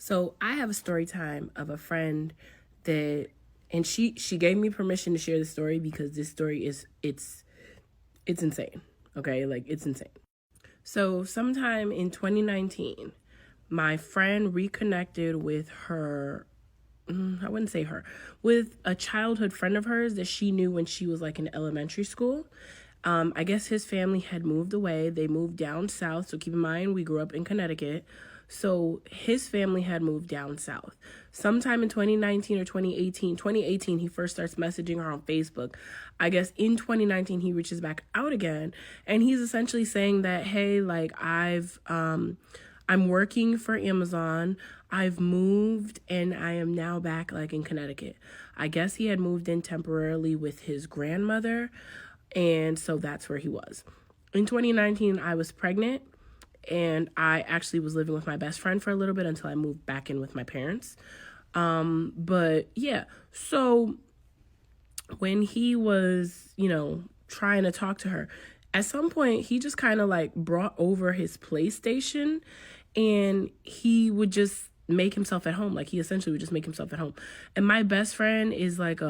So I have a story time of a friend that, and she gave me permission to share the story because this story is it's insane. Okay, like it's insane. So sometime in 2019, my friend reconnected with her. I wouldn't say her, with a childhood friend of hers that she knew when she was like in elementary school. I guess his family had moved away. They moved down south. So keep in mind, we grew up in Connecticut. So his family had moved down south. Sometime in 2019 or 2018, he first starts messaging her on Facebook. I guess in 2019, he reaches back out again. And he's essentially saying that, hey, like I'm working for Amazon. I've moved and I am now back like in Connecticut. I guess he had moved in temporarily with his grandmother. And so that's where he was. In 2019, I was pregnant and I actually was living with my best friend for a little bit until I moved back in with my parents. But yeah, so when he was, trying to talk to her, at some point he just kind of like brought over his PlayStation and he would just make himself at home. Like he essentially would just make himself at home. And my best friend is like,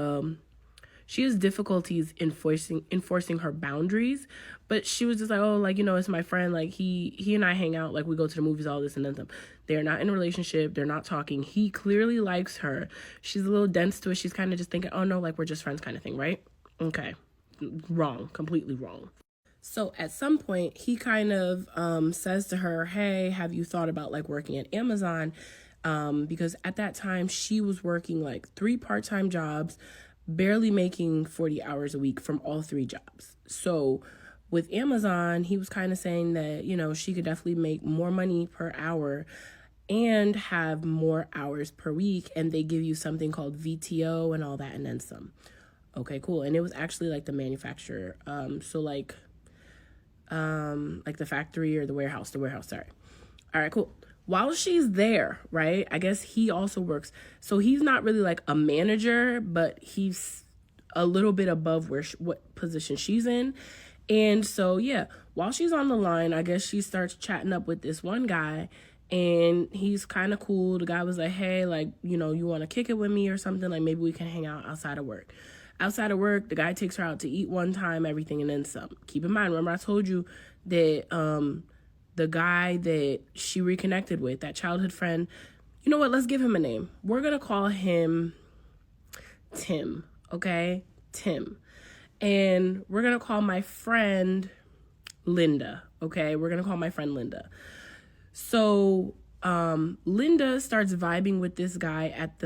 she has difficulties enforcing her boundaries, but she was just like, oh, like, it's my friend. Like he and I hang out, like we go to the movies, all this and then some. They're not in a relationship. They're not talking. He clearly likes her. She's a little dense to it. She's kind of just thinking, oh no, like we're just friends kind of thing, right? Okay. Wrong. Completely wrong. So at some point he kind of says to her, hey, have you thought about like working at Amazon? Because at that time she was working like 3 part-time jobs, barely making 40 hours a week from all 3 jobs. So with Amazon, he was kind of saying that, she could definitely make more money per hour and have more hours per week. And they give you something called VTO and all that and then some. Okay, cool. And it was actually like the manufacturer. So like the factory or the warehouse, sorry. All right, cool. While she's there, right, I guess he also works. So he's not really like a manager, but he's a little bit above what position she's in. And so, yeah, while she's on the line, I guess she starts chatting up with this one guy and he's kind of cool. The guy was like, hey, like, you want to kick it with me or something? Like maybe we can hang out outside of work. Outside of work, the guy takes her out to eat one time, everything, and then some. Keep in mind, remember I told you that the guy that she reconnected with, that childhood friend, you know what? Let's give him a name. We're going to call him Tim, okay? Tim. And we're going to call my friend Linda, okay? We're going to call my friend Linda. So Linda starts vibing with this guy at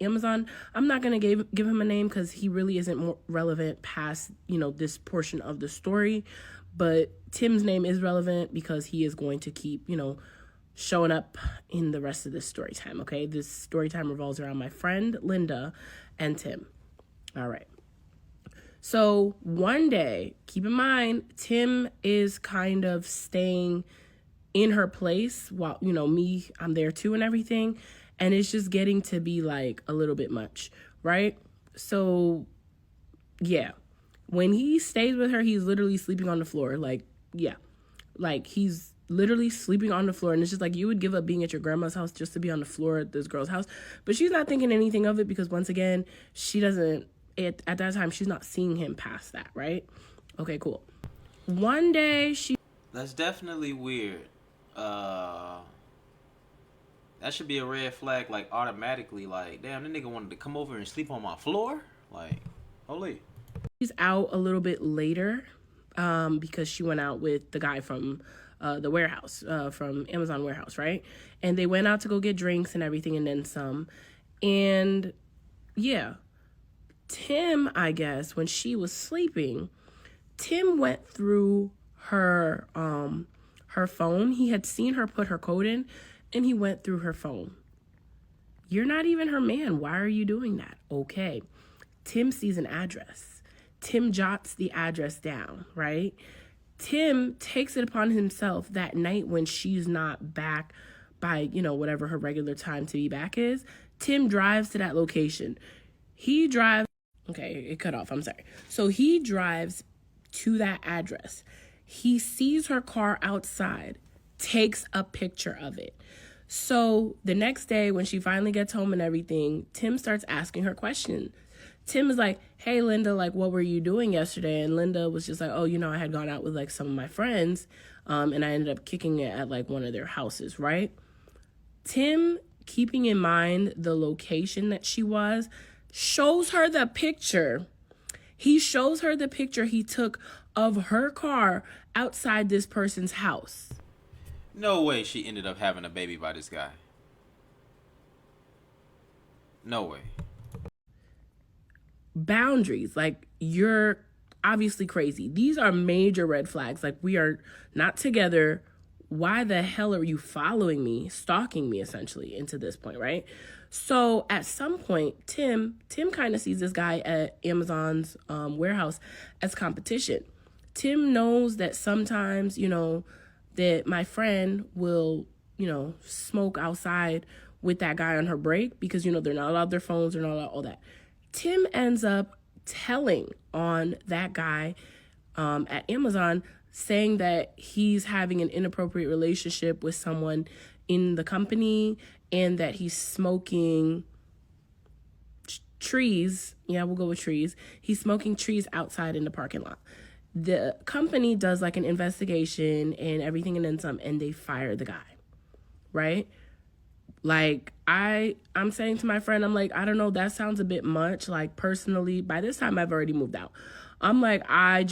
Amazon. I'm not going to give him a name because he really isn't more relevant past, this portion of the story. But Tim's name is relevant because he is going to keep, showing up in the rest of this story time, okay? This story time revolves around my friend, Linda, and Tim. All right. So one day, keep in mind, Tim is kind of staying in her place while, me, I'm there too and everything. And it's just getting to be like a little bit much, right? So, yeah. When he stays with her, he's literally sleeping on the floor. Like, yeah. Like, he's literally sleeping on the floor. And it's just like, you would give up being at your grandma's house just to be on the floor at this girl's house. But she's not thinking anything of it because, once again, she doesn't, at that time, she's not seeing him past that, right? Okay, cool. One day, That's definitely weird. That should be a red flag, like, automatically. Like, damn, that nigga wanted to come over and sleep on my floor? Like, holy. She's out a little bit later because she went out with the guy from the warehouse, from Amazon warehouse, right? And they went out to go get drinks and everything and then some. And yeah, Tim, I guess, when she was sleeping, Tim went through her phone. He had seen her put her code in and he went through her phone. You're not even her man. Why are you doing that? Okay. Tim sees an address. Tim jots the address down, right? Tim takes it upon himself that night when she's not back by, whatever her regular time to be back is. Tim drives to that location. Okay, it cut off. I'm sorry. So he drives to that address. He sees her car outside, takes a picture of it. So the next day when she finally gets home and everything, Tim starts asking her questions. Tim is like, hey, Linda, like, what were you doing yesterday? And Linda was just like, oh, I had gone out with like some of my friends, and I ended up kicking it at like one of their houses, right? Tim, keeping in mind the location that she was, shows her the picture. He shows her the picture he took of her car outside this person's house. No way she ended up having a baby by this guy. No way. Boundaries. Like, you're obviously crazy. These are major red flags. Like, we are not together. Why the hell are you following me, stalking me, essentially, into this point, right? So at some point, Tim kind of sees this guy at Amazon's warehouse as competition. Tim knows that sometimes, that my friend will, smoke outside with that guy on her break because, they're not allowed their phones, they're not allowed all that. Tim ends up telling on that guy at Amazon, saying that he's having an inappropriate relationship with someone in the company and that he's smoking trees. Yeah, we'll go with trees. He's smoking trees outside in the parking lot. The company does like an investigation and everything and then some, and they fire the guy, right? Like, I'm saying to my friend, I'm like, I don't know, that sounds a bit much. Like, personally, by this time I've already moved out. I'm like, I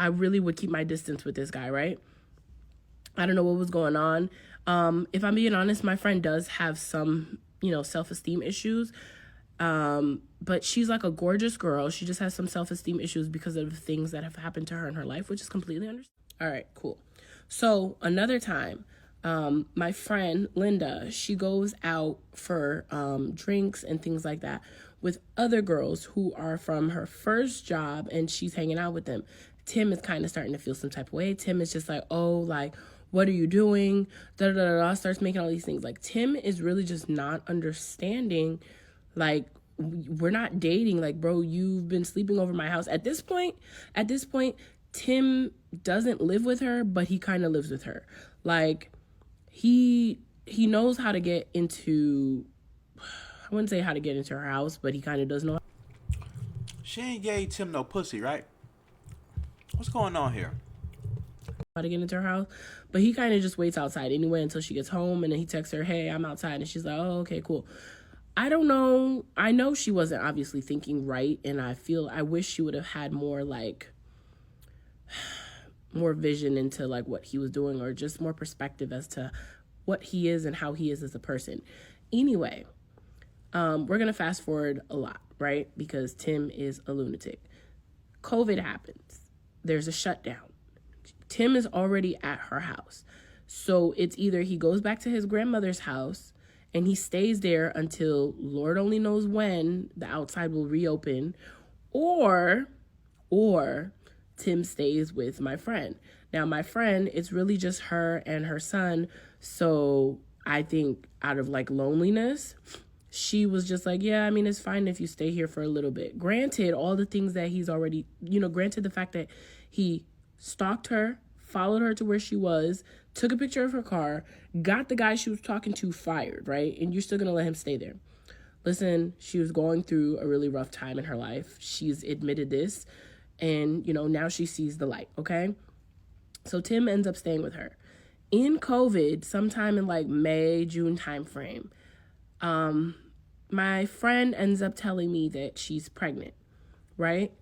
really would keep my distance with this guy, right? I don't know what was going on. If I'm being honest, my friend does have some, self-esteem issues. But she's like a gorgeous girl. She just has some self-esteem issues because of things that have happened to her in her life, which is completely understandable. All right, cool. So another time, my friend Linda, she goes out for drinks and things like that with other girls who are from her first job, and she's hanging out with them. Tim is kind of starting to feel some type of way. Tim is just like, oh, like, what are you doing? Da da da da. Starts making all these things. Like, Tim is really just not understanding. Like, we're not dating. Like, bro, you've been sleeping over my house. At this point, Tim doesn't live with her, but he kind of lives with her. Like, he knows how to get into, I wouldn't say how to get into her house, but he kind of does know. She ain't gave Tim no pussy, right? What's going on here? How to get into her house, but he kind of just waits outside anyway until she gets home, and then he texts her, hey, I'm outside, and she's like, oh, okay, cool. I don't know. I know she wasn't obviously thinking right, and I wish she would have had more vision into like what he was doing, or just more perspective as to what he is and how he is as a person. Anyway, we're gonna fast forward a lot, right? Because Tim is a lunatic. COVID happens. There's a shutdown. Tim is already at her house. So it's either he goes back to his grandmother's house and he stays there until Lord only knows when the outside will reopen, or Tim stays with my friend. Now, my friend, it's really just her and her son. So I think out of like loneliness, she was just like, yeah, I mean, it's fine if you stay here for a little bit. Granted, all the things that he's already, granted the fact that he stalked her, followed her to where she was, took a picture of her car, got the guy she was talking to fired, right? And you're still going to let him stay there. Listen, she was going through a really rough time in her life. She's admitted this. And, now she sees the light, okay? So Tim ends up staying with her. In COVID, sometime in like May, June timeframe, my friend ends up telling me that she's pregnant, right?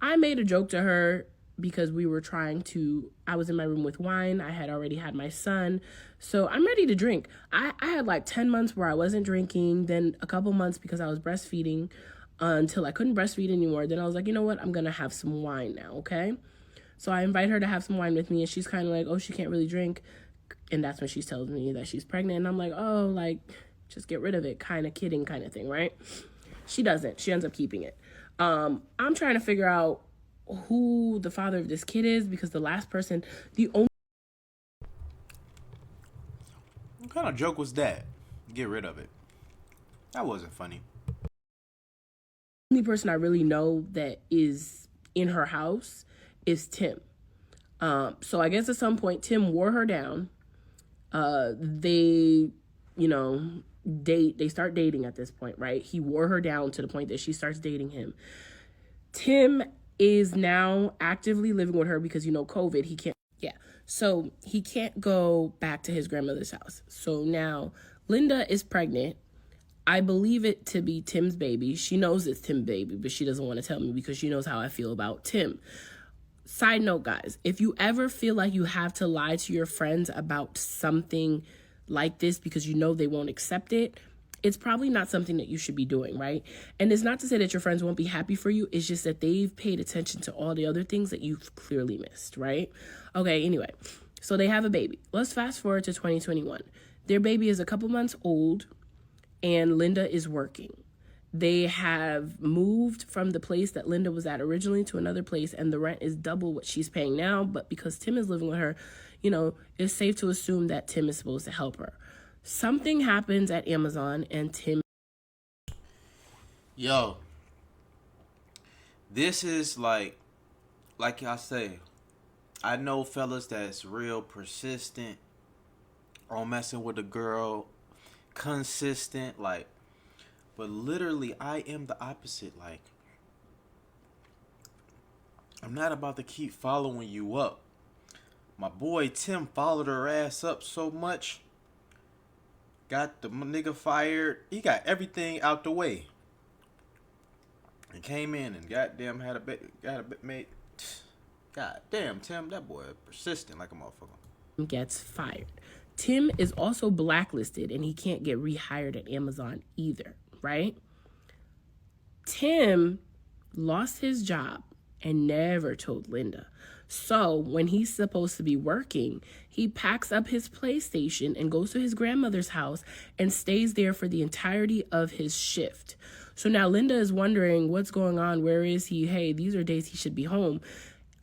I made a joke to her because I was in my room with wine. I had already had my son. So I'm ready to drink. I had like 10 months where I wasn't drinking, then a couple months because I was breastfeeding until I couldn't breastfeed anymore. Then I was like, you know what? I'm going to have some wine now, okay? So I invite her to have some wine with me, and she's kind of like, oh, she can't really drink. And that's when she tells me that she's pregnant. And I'm like, oh, like, just get rid of it. Kind of kidding kind of thing, right? She doesn't. She ends up keeping it. I'm trying to figure out who the father of this kid is, because the last person, What kind of joke was that? Get rid of it. That wasn't funny. only person I really know that is in her house is Tim. So I guess at some point Tim wore her down. They, you know, they start dating at this point, right? He wore her down to the point that she starts dating him. Tim is now actively living with her because, COVID, he can't, so he can't go back to his grandmother's house. So now Linda is pregnant. I believe it to be Tim's baby. She knows it's Tim's baby, but she doesn't want to tell me because she knows how I feel about Tim. Side note, guys, if you ever feel like you have to lie to your friends about something like this because they won't accept it, it's probably not something that you should be doing, right? And it's not to say that your friends won't be happy for you. It's just that they've paid attention to all the other things that you've clearly missed, right? Okay, anyway, so they have a baby. Let's fast forward to 2021. Their baby is a couple months old, and Linda is working. They have moved from the place that Linda was at originally to another place, and the rent is double what she's paying now. But because Tim is living with her, it's safe to assume that Tim is supposed to help her. Something happens at Amazon, and Tim... Yo, this is like I say, I know fellas that's real persistent on messing with a girl, consistent, but literally I am the opposite. I'm not about to keep following you up. My boy Tim followed her ass up so much, got the nigga fired. He got everything out the way and came in and goddamn got a bit made. Goddamn, Tim, that boy persistent like a motherfucker. Gets fired. Tim is also blacklisted and he can't get rehired at Amazon either, right? Tim lost his job and never told Linda. So when he's supposed to be working, he packs up his PlayStation and goes to his grandmother's house and stays there for the entirety of his shift. So now Linda is wondering what's going on. Where is he? Hey, these are days he should be home.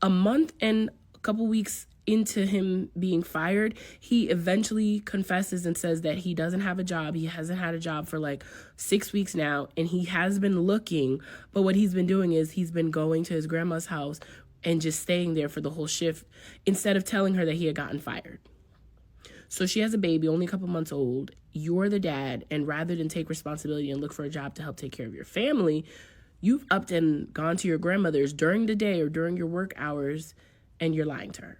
A month and a couple weeks into him being fired, he eventually confesses and says that he doesn't have a job. He hasn't had a job for 6 weeks now, and he has been looking, but what he's been doing is he's been going to his grandma's house and just staying there for the whole shift instead of telling her that he had gotten fired. So she has a baby, only a couple months old. You're the dad, and rather than take responsibility and look for a job to help take care of your family, you've upped and gone to your grandmother's during the day or during your work hours, and you're lying to her.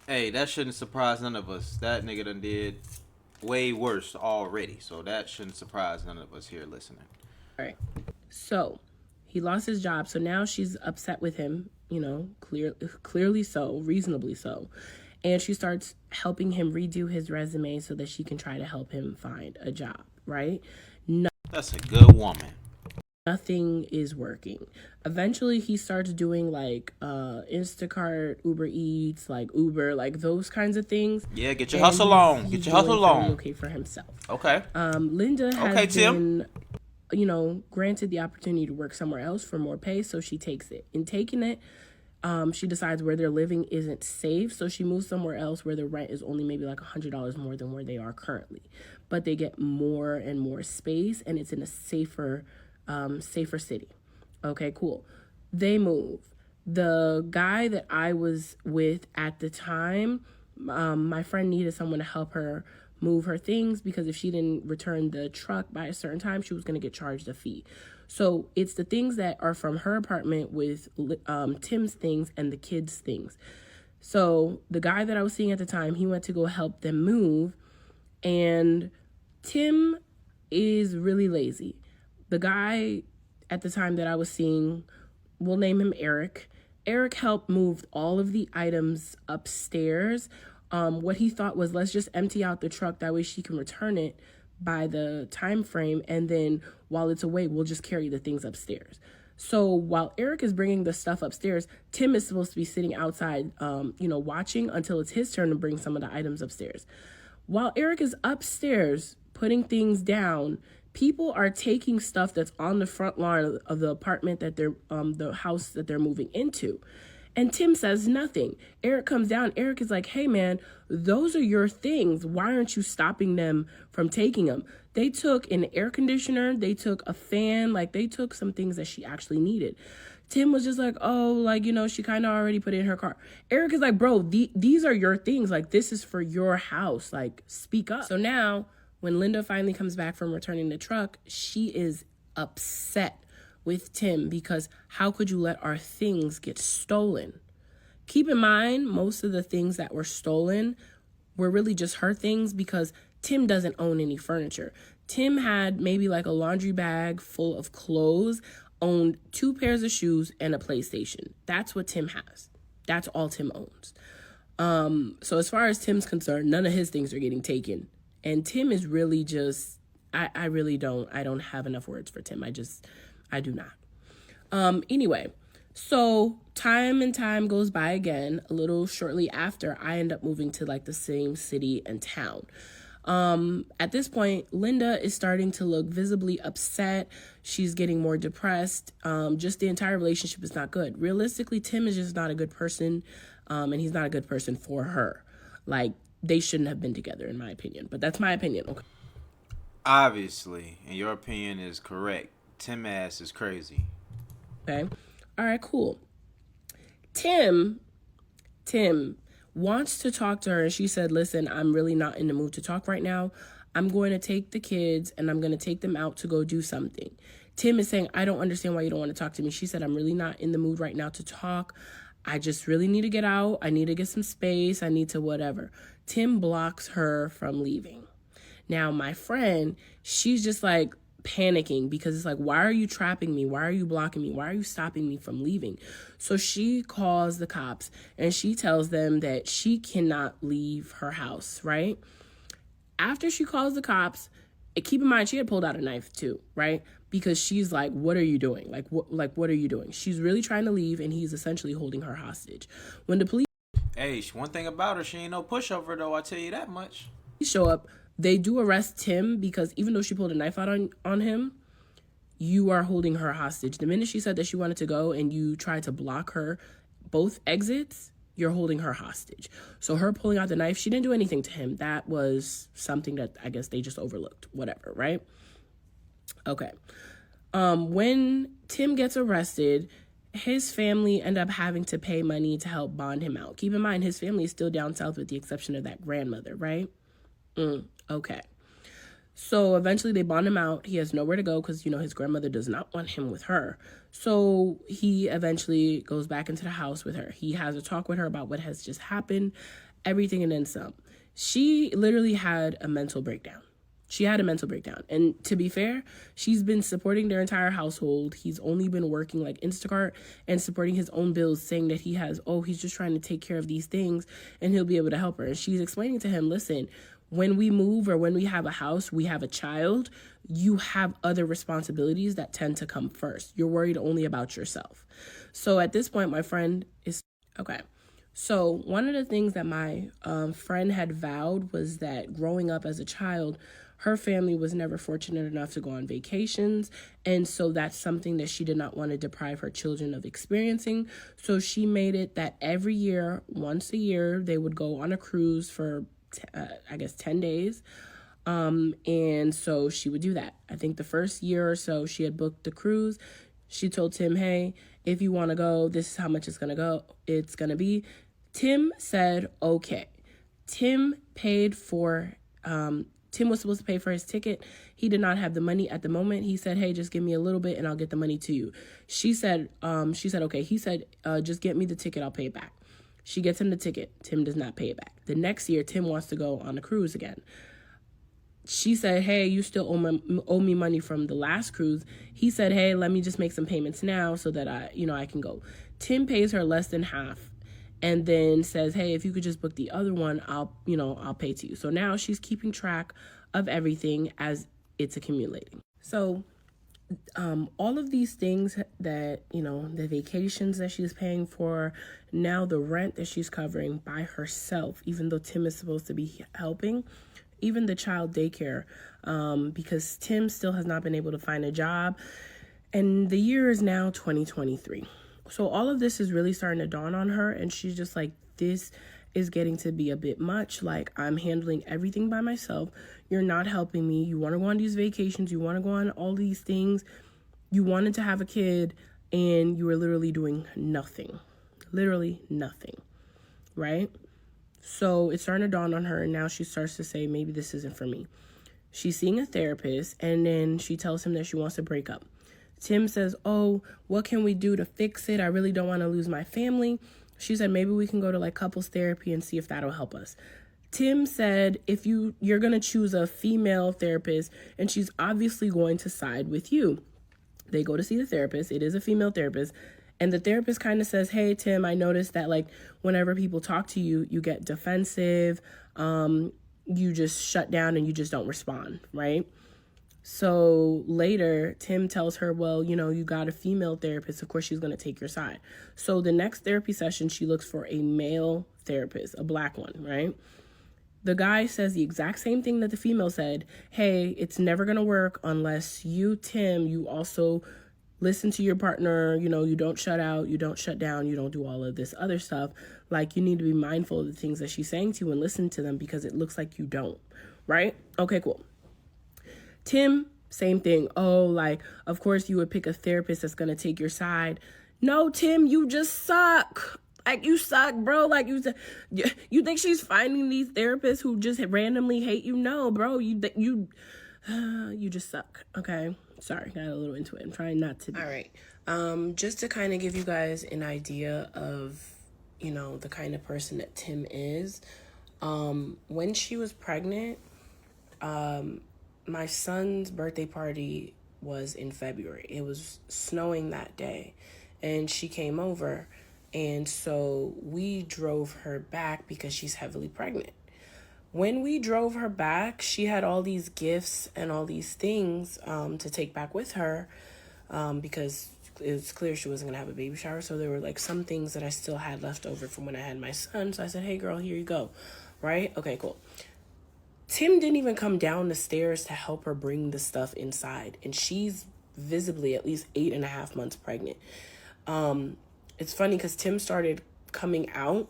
Hey, that shouldn't surprise none of us. That nigga done did way worse already. So that shouldn't surprise none of us here listening. All right. So he lost his job. So now she's upset with him, clearly so, reasonably so. And she starts helping him redo his resume so that she can try to help him find a job, right? That's a good woman. Nothing is working. Eventually, he starts doing Instacart, Uber Eats, Uber, those kinds of things. Yeah, get your hustle on. Get your hustle on. Okay for himself. Okay. Linda has been, granted the opportunity to work somewhere else for more pay, so she takes it. In taking it, she decides where they're living isn't safe, so she moves somewhere else where the rent is only maybe $100 more than where they are currently. But they get more and more space, and it's in a safer city. Okay, cool. They move. The guy that I was with at the time, my friend needed someone to help her move her things because if she didn't return the truck by a certain time, she was going to get charged a fee. So it's the things that are from her apartment with Tim's things and the kids' things. So the guy that I was seeing at the time, he went to go help them move, and Tim is really lazy. The guy at the time that I was seeing, we'll name him Eric. Eric helped move all of the items upstairs. What he thought was, let's just empty out the truck. That way she can return it by the time frame. And then while it's away, we'll just carry the things upstairs. So while Eric is bringing the stuff upstairs, Tim is supposed to be sitting outside, watching until it's his turn to bring some of the items upstairs. While Eric is upstairs putting things down, people are taking stuff that's on the front lawn of the apartment that they're, the house that they're moving into. And Tim says nothing. Eric comes down. Eric is like, hey, man, those are your things. Why aren't you stopping them from taking them? They took an air conditioner. They took a fan. They took some things that she actually needed. Tim was just like, oh, like, she kind of already put it in her car. Eric is like, bro, these are your things. Like, this is for your house. Like, speak up. So now when Linda finally comes back from returning the truck, she is upset with Tim because how could you let our things get stolen? Keep in mind, most of the things that were stolen were really just her things because Tim doesn't own any furniture. Tim had maybe like a laundry bag full of clothes, owned 2 pairs of shoes, and a PlayStation. That's what Tim has. That's all Tim owns. So as far as Tim's concerned, none of his things are getting taken. And Tim is really just, I don't have enough words for Tim. I do not. Anyway, so time goes by again. A little shortly after, I end up moving to like the same city and town. At this point, Linda is starting to look visibly upset. She's getting more depressed. Just the entire relationship is not good. Realistically, Tim is just not a good person. And he's not a good person for her. Like, they shouldn't have been together, in my opinion. But that's my opinion. Okay. Obviously, and your opinion is correct. Tim ass is crazy. Okay. All right, cool. Tim wants to talk to her, and she said, listen, I'm really not in the mood to talk right now. I'm going to take the kids and I'm going to take them out to go do something. Tim is saying, I don't understand why you don't want to talk to me. She said, I'm really not in the mood right now to talk. I just really need to get out. I need to get some space. I need to whatever. Tim blocks her from leaving. Now, my friend, she's just like panicking because it's like, why are you trapping me? Why are you blocking me? Why are you stopping me from leaving? So she calls the cops and she tells them that she cannot leave her house, right? After she calls the cops, keep in mind, she had pulled out a knife too, right? Because she's like, what are you doing? What are you doing? She's really trying to leave and he's essentially holding her hostage. When the police One thing about her, she ain't no pushover though, I tell you that much. show up, they do arrest Tim because even though she pulled a knife out on him, you are holding her hostage. The minute she said that she wanted to go and you tried to block her both exits, you're holding her hostage. So her pulling out the knife, she didn't do anything to him. That was something that I guess they just overlooked. Whatever, right? Okay. When Tim gets arrested, his family end up having to pay money to help bond him out. Keep in mind, his family is still down south with the exception of that grandmother, right? Okay. So eventually they bond him out. He has nowhere to go because, his grandmother does not want him with her. So he eventually goes back into the house with her. He has a talk with her about what has just happened, everything and then some. She literally had a mental breakdown. And to be fair, she's been supporting their entire household. He's only been working like Instacart and supporting his own bills, saying that he's just trying to take care of these things and he'll be able to help her. And she's explaining to him, listen, when we move or when we have a house, we have a child, you have other responsibilities that tend to come first. You're worried only about yourself. So at this point, my friend is, okay. So one of the things that my friend had vowed was that growing up as a child, her family was never fortunate enough to go on vacations. And so that's something that she did not want to deprive her children of experiencing. So she made it that every year, once a year, they would go on a cruise for 10 days. And so she would do that. I think the first year or so she had booked the cruise. She told Tim, hey, if you want to go, this is how much it's going to be. Tim said, okay. Tim was supposed to pay for his ticket. He did not have the money at the moment. He said, hey, just give me a little bit and I'll get the money to you. She said, okay. He said, just get me the ticket. I'll pay it back. She gets him the ticket. Tim does not pay it back. The next year, Tim wants to go on a cruise again. She said, hey, you still owe me money from the last cruise. He said, hey, let me just make some payments now so that I can go. Tim pays her less than half and then says, hey, if you could just book the other one, I'll pay to you. So now she's keeping track of everything as it's accumulating. So all of these things that, the vacations that she's paying for, now the rent that she's covering by herself, even though Tim is supposed to be helping, even the child daycare, because Tim still has not been able to find a job. And the year is now 2023. So all of this is really starting to dawn on her. And she's just like, this is getting to be a bit much. Like, I'm handling everything by myself. You're not helping me. You want to go on these vacations. You want to go on all these things. You wanted to have a kid. and you were literally doing nothing. Literally nothing, right? So it's starting to dawn on her, and now she starts to say, maybe this isn't for me. She's seeing a therapist, and then she tells him that she wants to break up. Tim says, oh, what can we do to fix it? I really don't want to lose my family. She said, maybe we can go to like couples therapy and see if that'll help us. Tim said, if you're going to choose a female therapist, and she's obviously going to side with you. They go to see the therapist. It is a female therapist. And the therapist kind of says, hey, Tim, I noticed that like whenever people talk to you, you get defensive. You just shut down and you just don't respond, right? So later, Tim tells her, well, you got a female therapist. Of course, she's going to take your side. So the next therapy session, she looks for a male therapist, a black one, right? The guy says the exact same thing that the female said. Hey, it's never going to work unless you, Tim, you also listen to your partner. You don't shut out, you don't shut down, you don't do all of this other stuff. Like, you need to be mindful of the things that she's saying to you and listen to them, because it looks like you don't, right? Okay, cool. Tim, same thing. Oh, like, of course you would pick a therapist that's going to take your side. No, Tim, you just suck. Like, you suck, bro. Like, you think she's finding these therapists who just randomly hate you? No, bro, you just suck. Okay. Sorry, got a little into it. I'm trying not to. All right. Just to kind of give you guys an idea of, the kind of person that Tim is. When she was pregnant, my son's birthday party was in February. It was snowing that day, and she came over, and so we drove her back because she's heavily pregnant. When we drove her back, she had all these gifts and all these things to take back with her because it was clear she wasn't going to have a baby shower. So there were like some things that I still had left over from when I had my son. So I said, hey, girl, here you go. Right? Okay, cool. Tim didn't even come down the stairs to help her bring the stuff inside. And she's visibly at least 8.5 months pregnant. It's funny because Tim started coming out,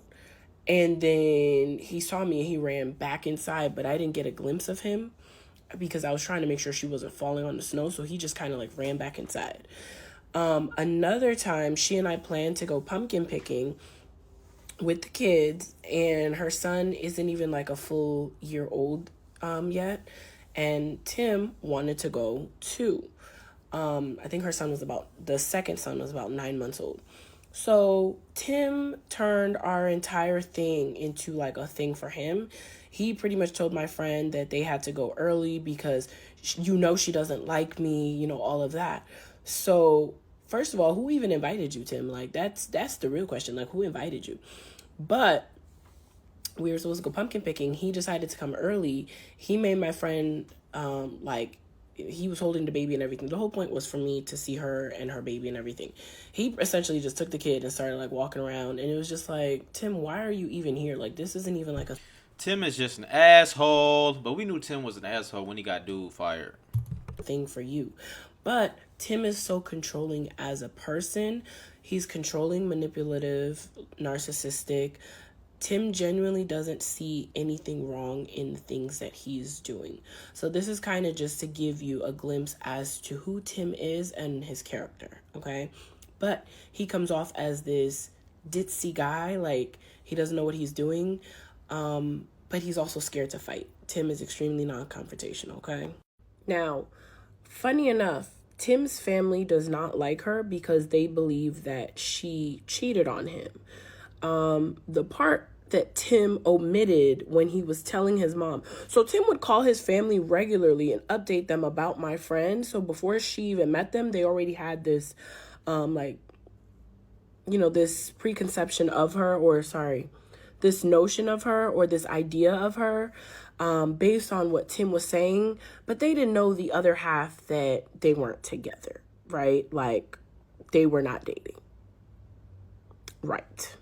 and then he saw me and he ran back inside, but I didn't get a glimpse of him because I was trying to make sure she wasn't falling on the snow. So he just kind of like ran back inside. Another time, she and I planned to go pumpkin picking with the kids, and her son isn't even like a full year old yet, and Tim wanted to go too. I think the second son was about 9 months old. So Tim turned our entire thing into like a thing for him. He pretty much told my friend that they had to go early because she doesn't like me, all of that. So first of all, who even invited you, Tim? Like, that's the real question. Like, who invited you? But we were supposed to go pumpkin picking. He decided to come early. He made my friend, he was holding the baby and everything. The whole point was for me to see her and her baby and everything. He essentially just took the kid and started like walking around. And it was just like, Tim, why are you even here? Like, this isn't even like a... Tim is just an asshole. But we knew Tim was an asshole when he got dude fired. Thing for you. But Tim is so controlling as a person. He's controlling, manipulative, narcissistic. Tim genuinely doesn't see anything wrong in the things that he's doing. So this is kind of just to give you a glimpse as to who Tim is and his character, okay? But he comes off as this ditzy guy, like he doesn't know what he's doing, but he's also scared to fight. Tim is extremely non-confrontational, okay? Now, funny enough, Tim's family does not like her because they believe that she cheated on him. The part that Tim omitted when he was telling his mom. So Tim would call his family regularly and update them about my friend. So before she even met them, they already had this, this preconception of her, this notion of her or this idea of her, based on what Tim was saying. But they didn't know the other half, that they weren't together, right? Like, they were not dating. Right.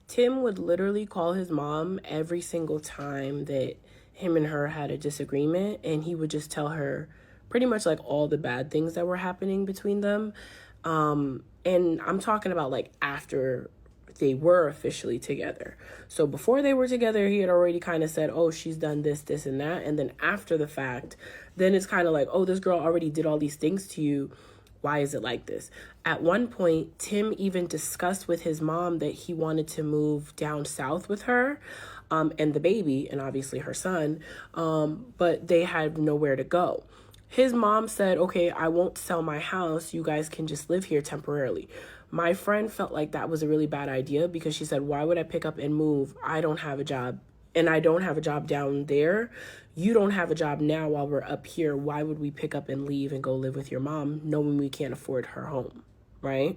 Tim would literally call his mom every single time that him and her had a disagreement, and he would just tell her pretty much like all the bad things that were happening between them. And I'm talking about like after they were officially together. So before they were together, he had already kind of said, oh, she's done this, this, and that. And then after the fact, then it's kind of like, oh, this girl already did all these things to you. Why is it like this? At one point, Tim even discussed with his mom that he wanted to move down south with her and the baby, and obviously her son, but they had nowhere to go. His mom said, okay, I won't sell my house. You guys can just live here temporarily. My friend felt like that was a really bad idea because she said, why would I pick up and move? I don't have a job, and I don't have a job down there. You don't have a job now while we're up here. Why would we pick up and leave and go live with your mom knowing we can't afford her home, right?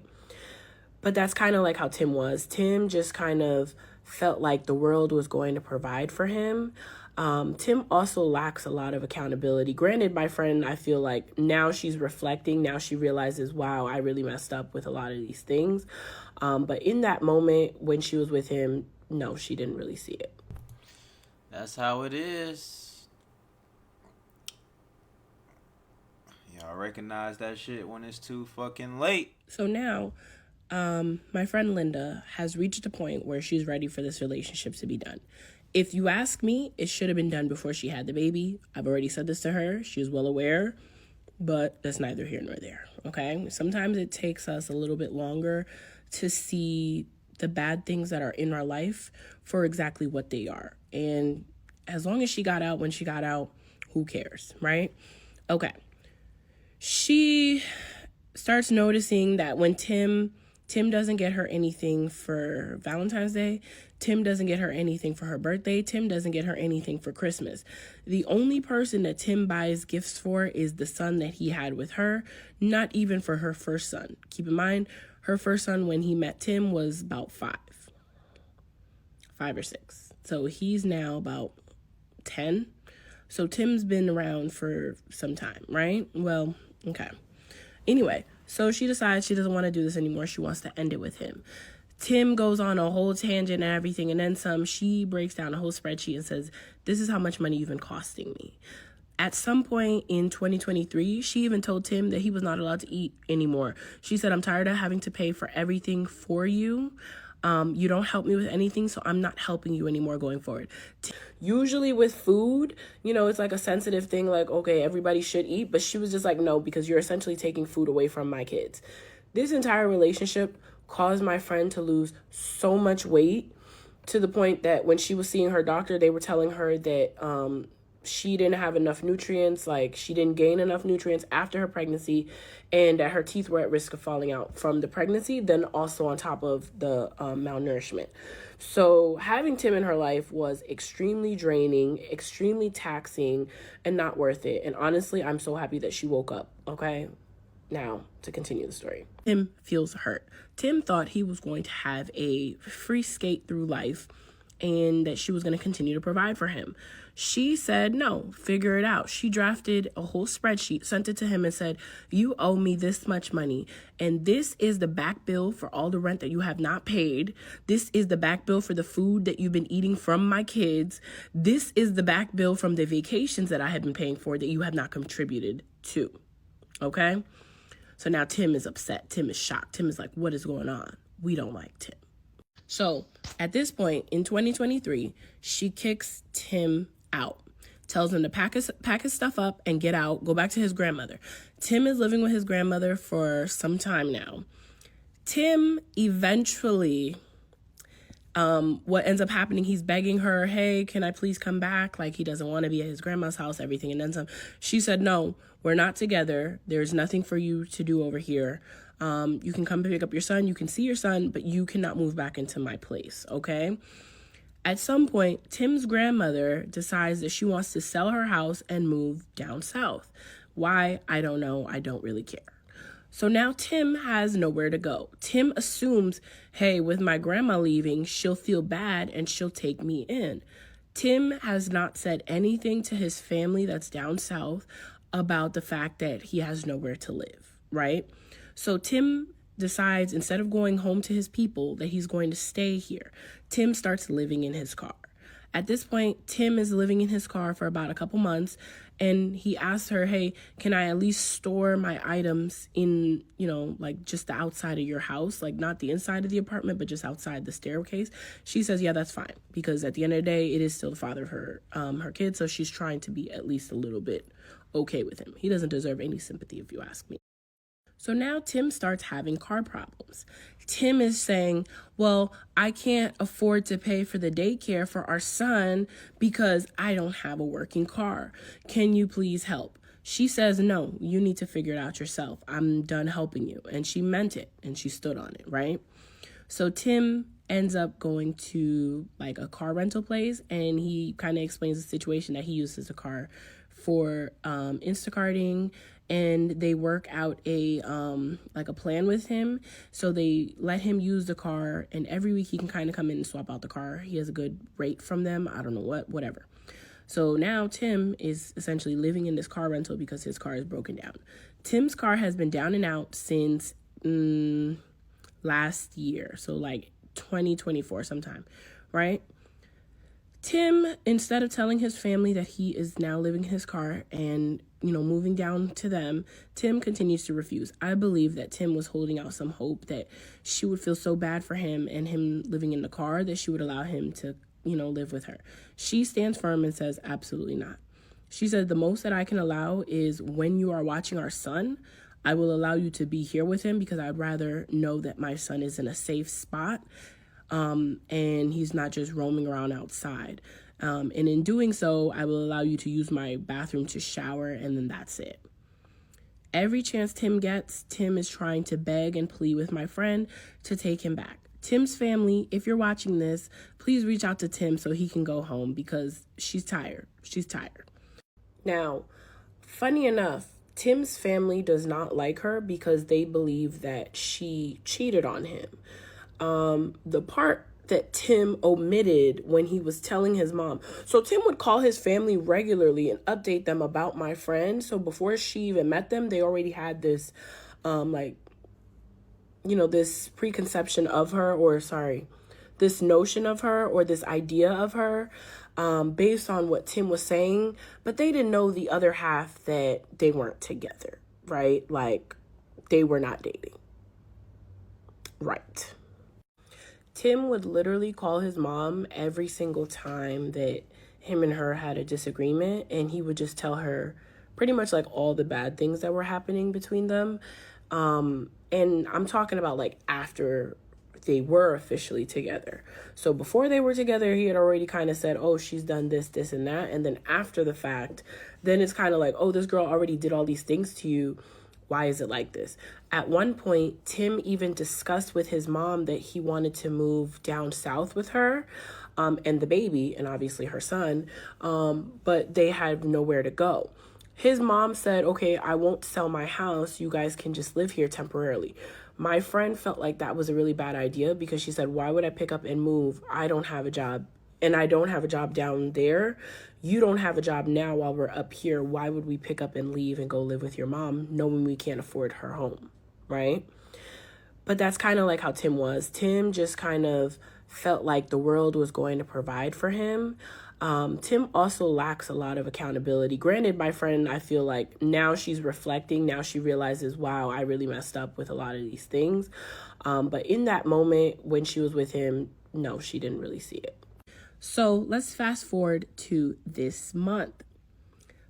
But that's kind of like how Tim was. Tim just kind of felt like the world was going to provide for him. Tim also lacks a lot of accountability. Granted, my friend, I feel like now she's reflecting. Now she realizes, wow, I really messed up with a lot of these things. But in that moment when she was with him, no, she didn't really see it. That's how it is. Y'all recognize that shit when it's too fucking late. So now, my friend Linda has reached a point where she's ready for this relationship to be done. If you ask me, it should have been done before she had the baby. I've already said this to her. She's well aware, but that's neither here nor there, okay? Sometimes it takes us a little bit longer to see the bad things that are in our life for exactly what they are. And as long as she got out when she got out, who cares, right? Okay. She starts noticing that when Tim doesn't get her anything for Valentine's Day, Tim doesn't get her anything for her birthday, Tim doesn't get her anything for Christmas. The only person that Tim buys gifts for is the son that he had with her, not even for her first son. Keep in mind, her first son when he met Tim was about 5 or 6. So he's now about 10. So Tim's been around for some time, right? Well, okay. Anyway, so she decides she doesn't want to do this anymore. She wants to end it with him. Tim goes on a whole tangent and everything, and then some. She breaks down a whole spreadsheet and says, this is how much money you've been costing me. At some point in 2023, she even told Tim that he was not allowed to eat anymore. She said, I'm tired of having to pay for everything for you. You don't help me with anything, so I'm not helping you anymore going forward. Usually with food, it's like a sensitive thing, like, okay, everybody should eat, but she was just like, no, because you're essentially taking food away from my kids. This entire relationship caused my friend to lose so much weight to the point that when she was seeing her doctor, they were telling her that she didn't have enough nutrients, like she didn't gain enough nutrients after her pregnancy, and that her teeth were at risk of falling out from the pregnancy, then also on top of the malnourishment. So having Tim in her life was extremely draining, extremely taxing, and not worth it. And honestly, I'm so happy that she woke up, okay? Now, to continue the story. Tim feels hurt. Tim thought he was going to have a free skate through life and that she was going to continue to provide for him. She said, no, figure it out. She drafted a whole spreadsheet, sent it to him and said, you owe me this much money. And this is the back bill for all the rent that you have not paid. This is the back bill for the food that you've been eating from my kids. This is the back bill from the vacations that I have been paying for that you have not contributed to. Okay? So now Tim is upset. Tim is shocked. Tim is like, what is going on? We don't like Tim. So at this point in 2023, she kicks Tim out, tells him to pack his stuff up and get out, go back to his grandmother. Tim is living with his grandmother for some time now. Tim eventually, what ends up happening, he's begging her, hey, can I please come back? Like, he doesn't want to be at his grandma's house, everything. And then some. She said, no, we're not together. There's nothing for you to do over here. You can come pick up your son. You can see your son, but you cannot move back into my place, okay? At some point, Tim's grandmother decides that she wants to sell her house and move down south. Why? I don't know. I don't really care. So now Tim has nowhere to go. Tim assumes, hey, with my grandma leaving, she'll feel bad and she'll take me in. Tim has not said anything to his family that's down south about the fact that he has nowhere to live, right? So Tim decides, instead of going home to his people, that he's going to stay here. Tim starts living in his car. At this point, Tim is living in his car for about a couple months, and he asks her, hey, can I at least store my items in, like just the outside of your house, like not the inside of the apartment, but just outside the staircase? She says, yeah, that's fine, because at the end of the day, it is still the father of her kids, so she's trying to be at least a little bit okay with him. He doesn't deserve any sympathy, if you ask me. So now Tim starts having car problems. Tim is saying, well, I can't afford to pay for the daycare for our son because I don't have a working car. Can you please help? She says, no, you need to figure it out yourself. I'm done helping you. And she meant it and she stood on it, right? So Tim ends up going to like a car rental place, and he kind of explains the situation that he uses a car for Instacarting, and they work out a like a plan with him. So they let him use the car, and every week he can kind of come in and swap out the car. He has a good rate from them. I don't know whatever. So now Tim is essentially living in this car rental because his car is broken down. Tim's car has been down and out since last year, so like 2024 sometime, right? Tim, instead of telling his family that he is now living in his car and, moving down to them, Tim continues to refuse. I believe that Tim was holding out some hope that she would feel so bad for him and him living in the car that she would allow him to, live with her. She stands firm and says, absolutely not. She said, the most that I can allow is when you are watching our son, I will allow you to be here with him because I'd rather know that my son is in a safe spot and he's not just roaming around outside. And in doing so, I will allow you to use my bathroom to shower, and then that's it. Every chance Tim gets, Tim is trying to beg and plead with my friend to take him back. Tim's family, if you're watching this, please reach out to Tim so he can go home because she's tired. She's tired. Now, funny enough, Tim's family does not like her because they believe that she cheated on him. The part that Tim omitted when he was telling his mom. So Tim would call his family regularly and update them about my friend. So before she even met them, they already had this, this preconception of her, this notion of her or this idea of her, based on what Tim was saying, but they didn't know the other half, that they weren't together, right? Like, they were not dating. Right. Tim would literally call his mom every single time that him and her had a disagreement, and he would just tell her pretty much like all the bad things that were happening between them. And I'm talking about like after they were officially together. So before they were together, he had already kind of said, oh, she's done this, this, and that. And then after the fact, then it's kind of like, oh, this girl already did all these things to you. Why is it like this? At one point, Tim even discussed with his mom that he wanted to move down south with her and the baby, and obviously her son, but they had nowhere to go. His mom said, okay, I won't sell my house. You guys can just live here temporarily. My friend felt like that was a really bad idea because she said, why would I pick up and move? I don't have a job, and I don't have a job down there. You don't have a job now while we're up here. Why would we pick up and leave and go live with your mom knowing we can't afford her home, right? But that's kind of like how Tim was. Tim just kind of felt like the world was going to provide for him. Tim also lacks a lot of accountability. Granted, my friend, I feel like now she's reflecting. Now she realizes, wow, I really messed up with a lot of these things. But in that moment when she was with him, no, she didn't really see it. So let's fast forward to this month.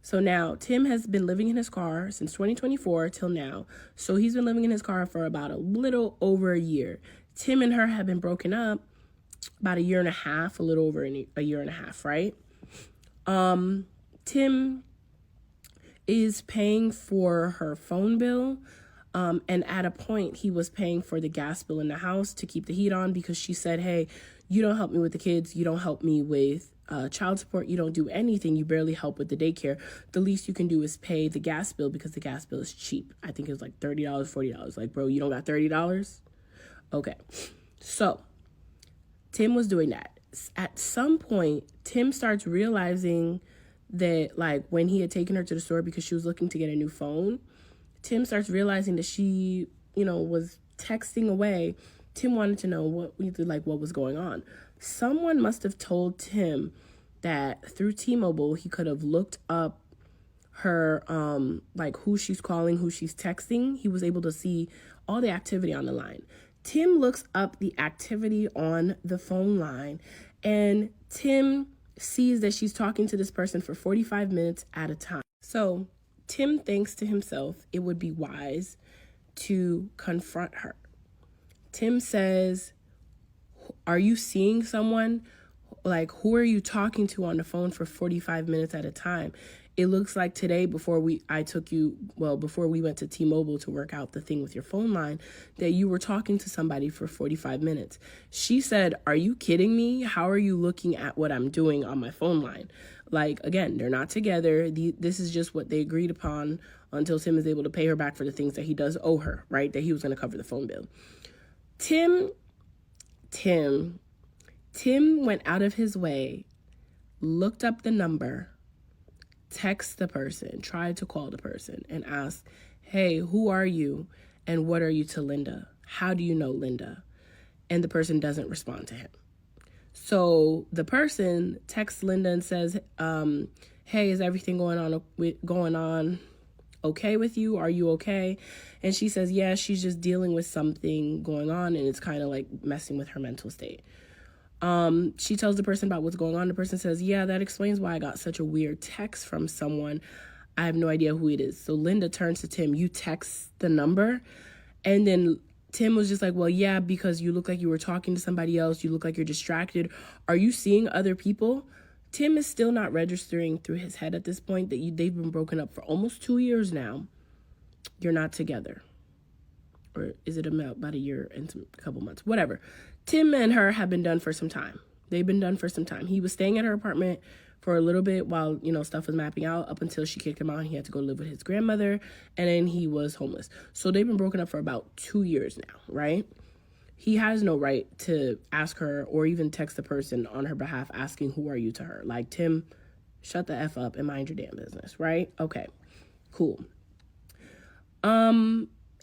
So now Tim has been living in his car since 2024 till now. So he's been living in his car for about a little over a year. Tim and her have been broken up about a year and a half, a little over a year and a half, right? Tim is paying for her phone bill. And at a point, he was paying for the gas bill in the house to keep the heat on because she said, hey, you don't help me with the kids. You don't help me with child support. You don't do anything. You barely help with the daycare. The least you can do is pay the gas bill because the gas bill is cheap. I think it was like $30, $40. Like, bro, you don't got $30? Okay. So Tim was doing that. At some point, Tim starts realizing that, like, when he had taken her to the store because she was looking to get a new phone, Tim starts realizing that she, was texting away. Tim wanted to know what was going on. Someone must have told Tim that through T-Mobile, he could have looked up her, who she's calling, who she's texting. He was able to see all the activity on the line. Tim looks up the activity on the phone line, and Tim sees that she's talking to this person for 45 minutes at a time. So Tim thinks to himself it would be wise to confront her. Tim says, are you seeing someone? Like, who are you talking to on the phone for 45 minutes at a time? It looks like today before we went to T-Mobile to work out the thing with your phone line, that you were talking to somebody for 45 minutes. She said, are you kidding me? How are you looking at what I'm doing on my phone line? Like, again, they're not together. This is just what they agreed upon until Tim is able to pay her back for the things that he does owe her, right? That he was going to cover the phone bill. Tim went out of his way, looked up the number, text the person, tried to call the person and ask, hey, who are you and what are you to Linda? How do you know Linda? And the person doesn't respond to him. So the person texts Linda and says, hey, is everything going on okay with you? Are you okay? And she says, yeah, she's just dealing with something going on and it's kind of like messing with her mental state. She tells the person about what's going on. The person says, yeah, that explains why I got such a weird text from someone. I have no idea who it is. So Linda turns to Tim, you text the number? And then Tim was just like, well, yeah, because you look like you were talking to somebody else. You look like you're distracted. Are you seeing other people? Tim is still not registering through his head at this point that they've been broken up for almost 2 years now. You're not together. Or is it about a year and a couple months? Whatever. Tim and her have been done for some time. They've been done for some time. He was staying at her apartment for a little bit while, stuff was mapping out up until she kicked him out and he had to go live with his grandmother. And then he was homeless. So they've been broken up for about 2 years now, right? He has no right to ask her or even text the person on her behalf asking, who are you to her? Like, Tim, shut the F up and mind your damn business, right? Okay, cool.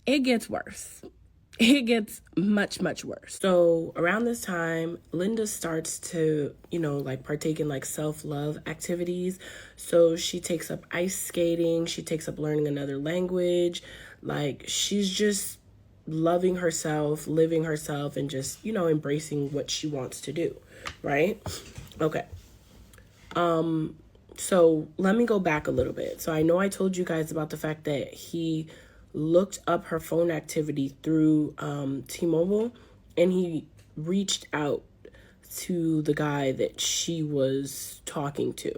It gets worse. It gets much, much worse. So around this time, Linda starts to, partake in self-love activities. So she takes up ice skating. She takes up learning another language. She's just loving herself, living herself, and just, embracing what she wants to do. Right? Okay. So let me go back a little bit. So I know I told you guys about the fact that he looked up her phone activity through T-Mobile, and he reached out to the guy that she was talking to.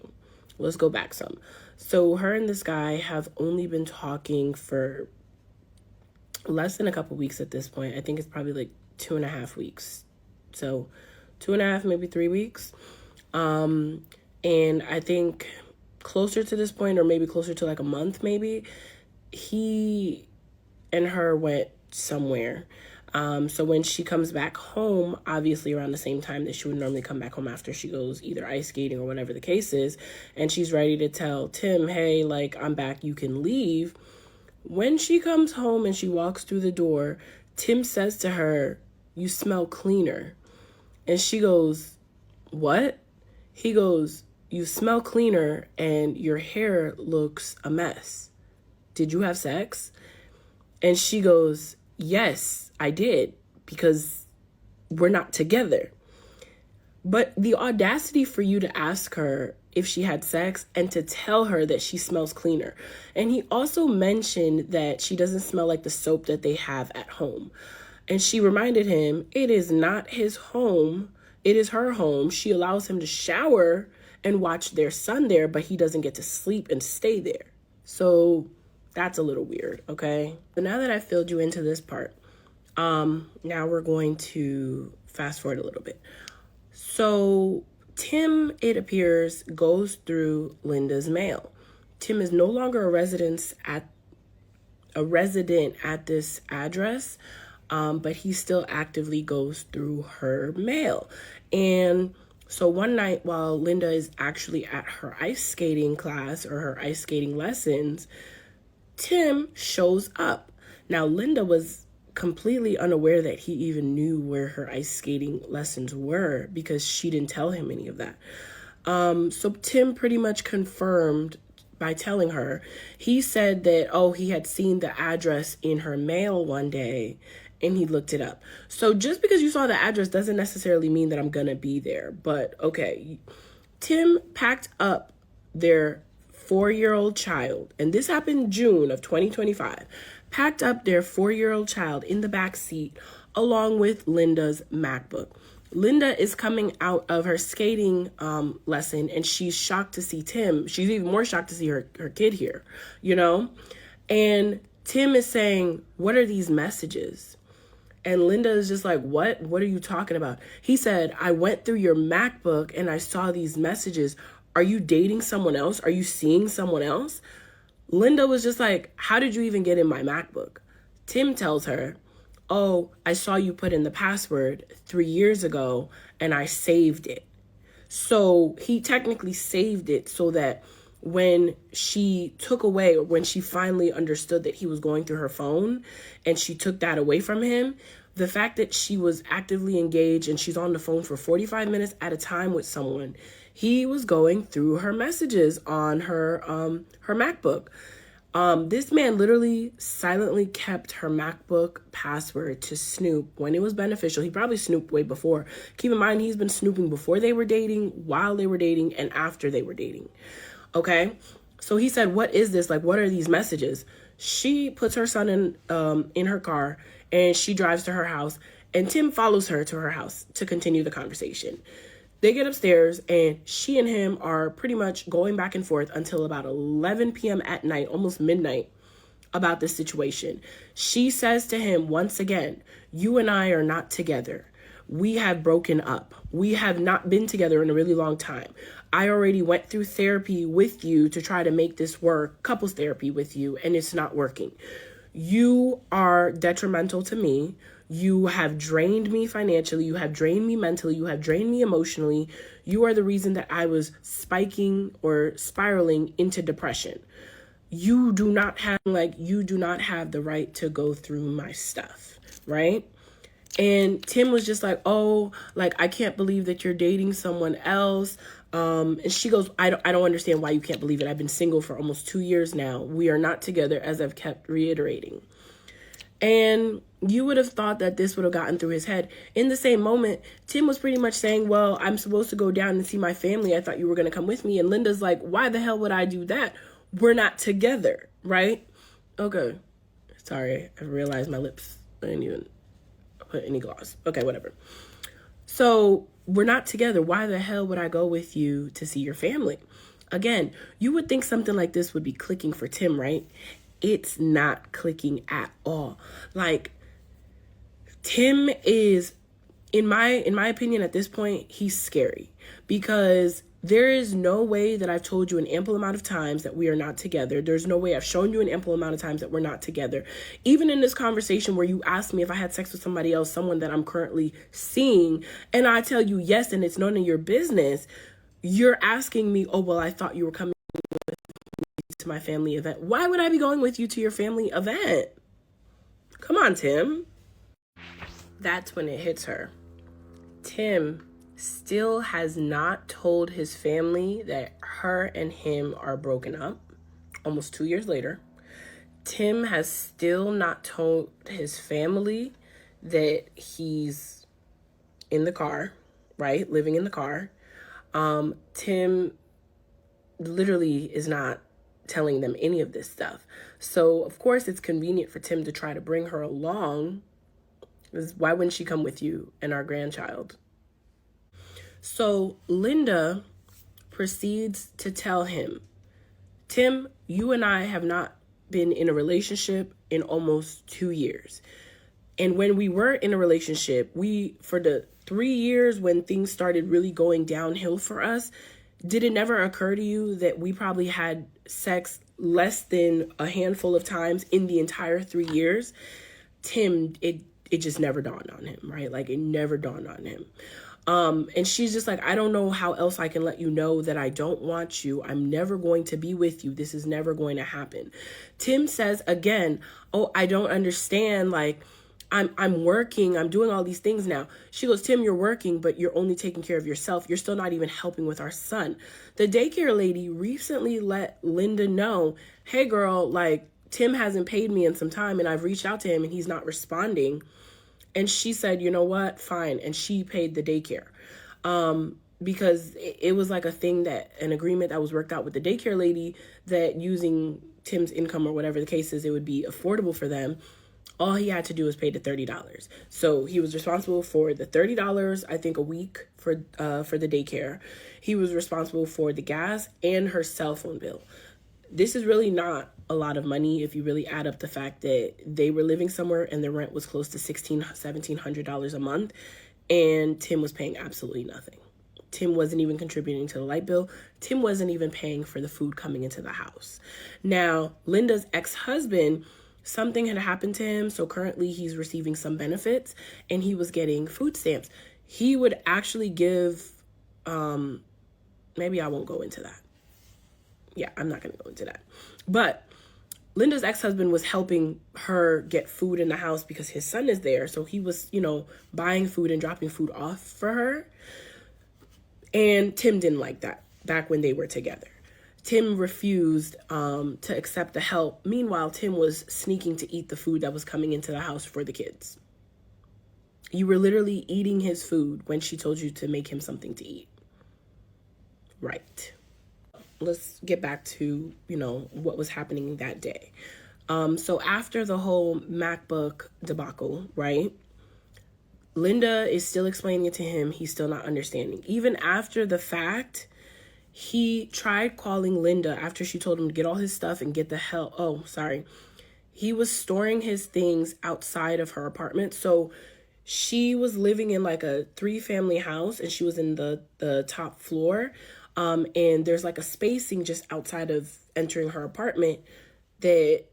Let's go back some. So her and this guy have only been talking for less than a couple weeks at this point. I think it's probably 2.5 weeks. So 2.5, maybe 3 weeks. And I think closer to this point, or maybe closer to a month maybe, he and her went somewhere. So when she comes back home, obviously around the same time that she would normally come back home after she goes either ice skating or whatever the case is, and she's ready to tell Tim, hey, I'm back, you can leave. When she comes home and she walks through the door, Tim says to her, you smell cleaner. And she goes, what? He goes, you smell cleaner and your hair looks a mess. Did you have sex? And she goes, yes, I did, because we're not together. But the audacity for you to ask her if she had sex and to tell her that she smells cleaner. And he also mentioned that she doesn't smell like the soap that they have at home. And she reminded him, it is not his home. It is her home. She allows him to shower and watch their son there, but he doesn't get to sleep and stay there. So that's a little weird, okay? So now that I filled you into this part, now we're going to fast forward a little bit. So Tim, it appears, goes through Linda's mail. Tim is no longer a resident at this address, but he still actively goes through her mail. And so one night while Linda is actually at her ice skating class or her ice skating lessons, Tim shows up. Now, Linda was completely unaware that he even knew where her ice skating lessons were because she didn't tell him any of that. So Tim pretty much confirmed by telling her. He said that, he had seen the address in her mail one day and he looked it up. So just because you saw the address doesn't necessarily mean that I'm gonna be there. But okay, Tim packed up their 4-year-old child, and this happened June of 2025, packed up their 4-year-old child in the back seat along with Linda's MacBook. Linda is coming out of her skating lesson, and she's shocked to see Tim. She's even more shocked to see her kid here, And Tim is saying, what are these messages? And Linda is just like, what? What are you talking about? He said, I went through your MacBook and I saw these messages. Are you dating someone else? Are you seeing someone else? Linda was just like, how did you even get in my MacBook? Tim tells her, oh, I saw you put in the password 3 years ago and I saved it. So he technically saved it so that when she took away, or when she finally understood that he was going through her phone and she took that away from him, the fact that she was actively engaged and she's on the phone for 45 minutes at a time with someone, he was going through her messages on her MacBook. This man literally silently kept her MacBook password to snoop when it was beneficial. He probably snooped way before. Keep in mind, he's been snooping before they were dating, while they were dating, and after they were dating. Okay? So he said, what is this? Like, what are these messages? She puts her son in her car and she drives to her house, and Tim follows her to her house to continue the conversation. They get upstairs and she and him are pretty much going back and forth until about 11 p.m. at night, almost midnight, about this situation. She says to him once again, you and I are not together. We have broken up. We have not been together in a really long time. I already went through therapy with you to try to make this work, couples therapy with you, and it's not working. You are detrimental to me. You have drained me financially. You have drained me mentally. You have drained me emotionally. You are the reason that I was spiking or spiraling into depression. You do not have the right to go through my stuff, right? And Tim was just like, oh, like, I can't believe that you're dating someone else. And she goes, I don't understand why you can't believe it. I've been single for almost 2 years now. We are not together, as I've kept reiterating. And you would have thought that this would have gotten through his head. In the same moment, Tim was pretty much saying, well, I'm supposed to go down and see my family. I thought you were going to come with me. And Linda's like, why the hell would I do that? We're not together, right? Okay. Sorry, I realized my lips. I didn't even put any gloss. Okay, whatever. So we're not together. Why the hell would I go with you to see your family? Again, you would think something like this would be clicking for Tim, right? It's not clicking at all. Like, Tim is, in my opinion at this point, he's scary, because there is no way that I've told you an ample amount of times that we are not together. There's no way I've shown you an ample amount of times that we're not together. Even in this conversation where you asked me if I had sex with somebody else, someone that I'm currently seeing, and I tell you yes, and it's none of your business, you're asking me, oh, well, I thought you were coming to my family event. Why would I be going with you to your family event? Come on, Tim. That's when it hits her. Tim still has not told his family that her and him are broken up. Almost 2 years later, Tim has still not told his family that he's in the car, right? Living in the car. Tim literally is not telling them any of this stuff. So, of course, it's convenient for Tim to try to bring her along. Why wouldn't she come with you and our grandchild? So Linda proceeds to tell him, Tim, you and I have not been in a relationship in almost 2 years. And when we were in a relationship, for the 3 years when things started really going downhill for us, did it never occur to you that we probably had sex less than a handful of times in the entire 3 years? Tim, it just never dawned on him, right? Like, it never dawned on him. And she's just like, I don't know how else I can let you know that I don't want you. I'm never going to be with you. This is never going to happen. Tim says again, oh, I don't understand. Like, I'm working. I'm doing all these things now. She goes, Tim, you're working, but you're only taking care of yourself. You're still not even helping with our son. The daycare lady recently let Linda know, hey, girl, like, Tim hasn't paid me in some time, and I've reached out to him and he's not responding. And she said, you know what? Fine. And she paid the daycare. because it was like a thing, that an agreement that was worked out with the daycare lady, that using Tim's income or whatever the case is, it would be affordable for them. All he had to do was pay the $30. So he was responsible for the $30, I think, a week for the daycare. He was responsible for the gas and her cell phone bill. This is really not a lot of money if you really add up the fact that they were living somewhere and the rent was close to $1,700 a month, and Tim was paying absolutely nothing. Tim wasn't even contributing to the light bill. Tim wasn't even paying for the food coming into the house. Now, Linda's ex-husband, something had happened to him, so currently he's receiving some benefits, and he was getting food stamps. He would actually give, maybe I won't go into that. Yeah, I'm not going to go into that. But Linda's ex-husband was helping her get food in the house because his son is there. So he was, buying food and dropping food off for her. And Tim didn't like that back when they were together. Tim refused to accept the help. Meanwhile, Tim was sneaking to eat the food that was coming into the house for the kids. You were literally eating his food when she told you to make him something to eat. Right. Let's get back to, what was happening that day. So after the whole MacBook debacle, right? Linda is still explaining it to him. He's still not understanding. Even after the fact, he tried calling Linda after she told him to get all his stuff and get the hell. Oh, sorry. He was storing his things outside of her apartment. So she was living in like a 3-family house, and she was in the top floor. And there's like a spacing just outside of entering her apartment that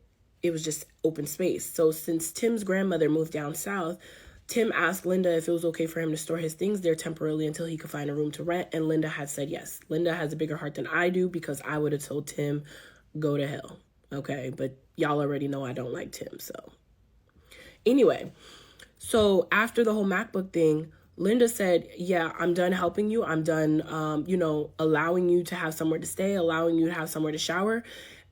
it was just open space. So since Tim's grandmother moved down south, Tim asked Linda if it was okay for him to store his things there temporarily until he could find a room to rent. And Linda had said yes. Linda has a bigger heart than I do, because I would have told Tim, go to hell. Okay. But y'all already know I don't like Tim. So anyway, so after the whole MacBook thing, Linda said, yeah, I'm done helping you. I'm done, allowing you to have somewhere to stay, allowing you to have somewhere to shower.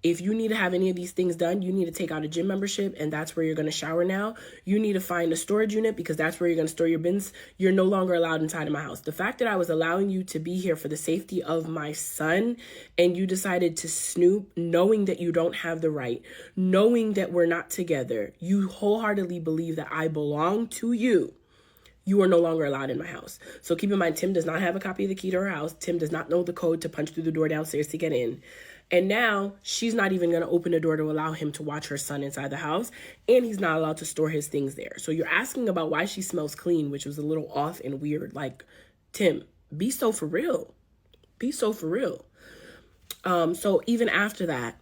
If you need to have any of these things done, you need to take out a gym membership, and that's where you're going to shower now. You need to find a storage unit, because that's where you're going to store your bins. You're no longer allowed inside of my house. The fact that I was allowing you to be here for the safety of my son, and you decided to snoop, knowing that you don't have the right, knowing that we're not together, you wholeheartedly believe that I belong to you. You are no longer allowed in my house. So keep in mind, Tim does not have a copy of the key to her house. Tim does not know the code to punch through the door downstairs to get in. And now she's not even going to open the door to allow him to watch her son inside the house. And he's not allowed to store his things there. So you're asking about why she smells clean, which was a little off and weird. Like, Tim, be so for real. Be so for real. So even after that,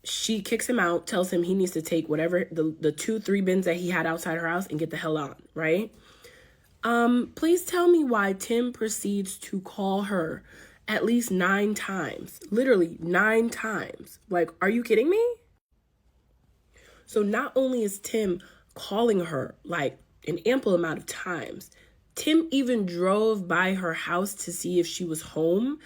she kicks him out, tells him he needs to take whatever the 2-3 bins that he had outside her house and get the hell on, right? Please tell me why Tim proceeds to call her at least 9 times. Literally 9 times. Like, are you kidding me? So not only is Tim calling her like an ample amount of times, Tim even drove by her house to see if she was home.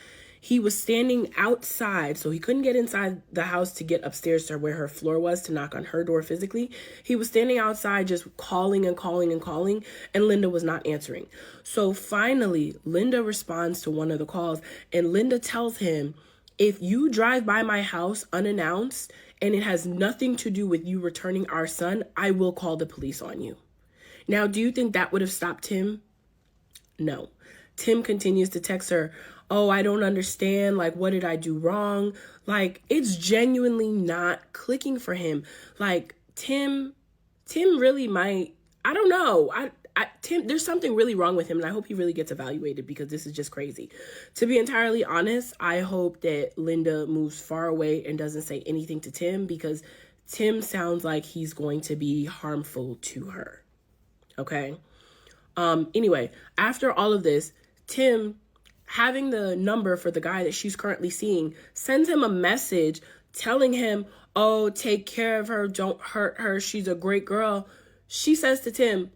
He was standing outside, so he couldn't get inside the house to get upstairs to where her floor was to knock on her door physically. He was standing outside just calling and calling and calling, and Linda was not answering. So finally, Linda responds to one of the calls, and Linda tells him, if you drive by my house unannounced and it has nothing to do with you returning our son, I will call the police on you. Now, do you think that would have stopped him? No. Tim continues to text her, oh, I don't understand. Like, what did I do wrong? Like, it's genuinely not clicking for him. Like, Tim really might, I don't know. Tim, there's something really wrong with him, and I hope he really gets evaluated, because this is just crazy. To be entirely honest, I hope that Linda moves far away and doesn't say anything to Tim, because Tim sounds like he's going to be harmful to her. Okay? Anyway, after all of this, Tim, having the number for the guy that she's currently seeing, sends him a message telling him, oh, take care of her, don't hurt her, she's a great girl. She says to Tim,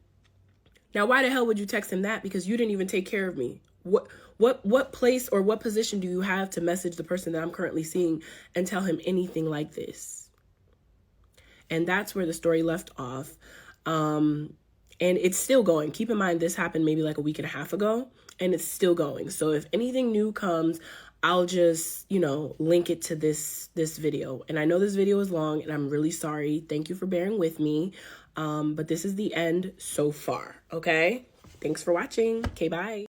now why the hell would you text him that? Because you didn't even take care of me. What place or what position do you have to message the person that I'm currently seeing and tell him anything like this? And that's where the story left off. And it's still going. Keep in mind, this happened maybe like a week and a half ago, and it's still going. So if anything new comes, I'll just, link it to this video. And I know this video is long, and I'm really sorry. Thank you for bearing with me. But this is the end so far, okay? Thanks for watching. Okay, bye.